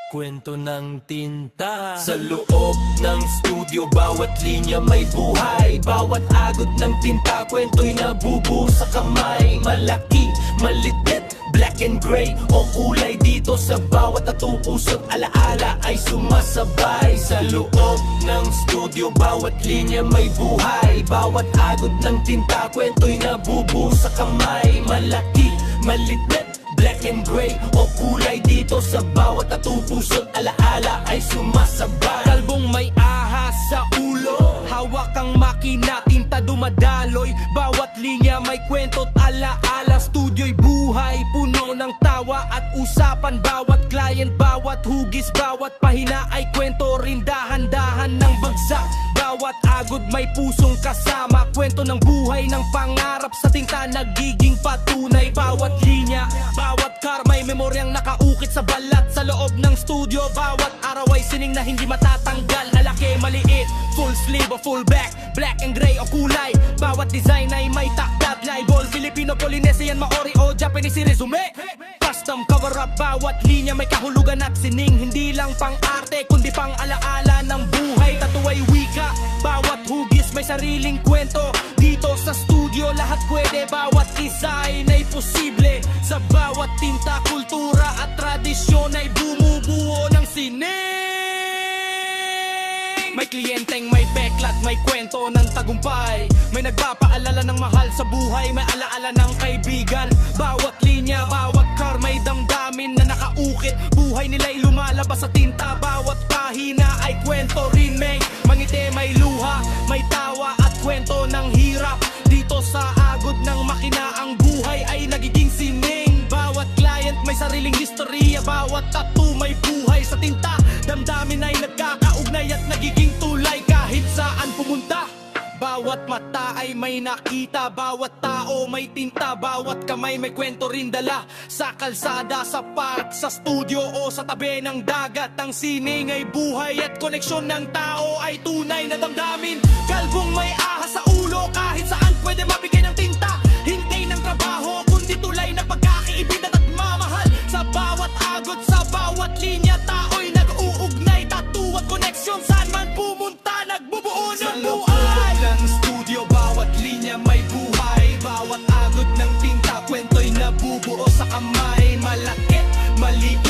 Kwento ng tinta. Sa loob ng studio, bawat linya may buhay. Bawat agod ng tinta, kwento'y nabubuo sa kamay. Malaki, maliit, black and gray o kulay. Dito sa bawat natupuso't alaala ay sumasabay. Sa loob ng studio, bawat linya may buhay. Bawat agod ng tinta, kwento'y nabubuo sa kamay. Malaki, maliit, black and gray o kulay. Dito sa bawat natupuso't alaala ay sumasabay. Kalbong may ahas sa ulo, hawak ang makina, tinta dumadaloy. Bawat linya may kwento't alaala. Studyo'y buhay, puno ng tawa at usapan. Bawat client, bawat hugis, bawat pahina ay kwento rin. Dahan-dahan ng bagsak, bawat agod may pusong kasama. Kwento ng buhay, ng pangarap sa tinta nagiging patunay. Bawat linya, bawat car may memoryang nakaukit sa balat. Sa loob ng studio, bawat araw ay sining na hindi matatanggal. Malaki, maliit, full sleeve o full back, black and gray o kulay. Bawat design ay may takdat, libel, Filipino, Polynesian, Maori o Japanese resume. Custom cover up, bawat linya may kahulugan at sining. Hindi lang pang arte, kundi pang alaala ng buhay. Tattoo ay wika, bawat hugis may sariling kwento. Dito sa studio lahat pwede, bawat design ay posible. Sa bawat tinta, kultura at tradisyon ay bumubuo ng sining. May kliyenteng may beklat, may kwento ng tagumpay. May nagpapaalala ng mahal sa buhay, may alaala ng kaibigan. Bawat linya, bawat car may damdamin na nakaukit. Buhay nila'y lumalabas sa tinta, bawat pahina ay kwento rin. May mangiti, may luha, may tawa at kwento ng hirap. Dito sa agod ng makina, ang buhay ay nagiging sining. Bawat client may sariling historya, bawat tattoo may buhay sa tinta. Damdamin ay nagkakaugnay at nagiging tulay kahit saan pumunta. Bawat mata ay may nakita, bawat tao may tinta. Bawat kamay may kwento rin dala. Sa kalsada, sa park, sa studio o sa tabi ng dagat. Ang sining ay buhay at koneksyon ng tao ay tunay na damdamin. Kalbong may ahas sa ulo, kahit saan pwede mabigay ng tinta. Hindi ng trabaho, kundi tulay na pagkakaibigan at mamahal. Sa bawat agod, sa bawat linya, tao'y nag-uugnay. Tattoo at koneksyon, saan man pumunta, nagbubuo ng buhay. Ng studio, bawat linya may buhay. Bawat agod ng tinta, kwento'y nabubuo sa kamay. Malaki, maliit,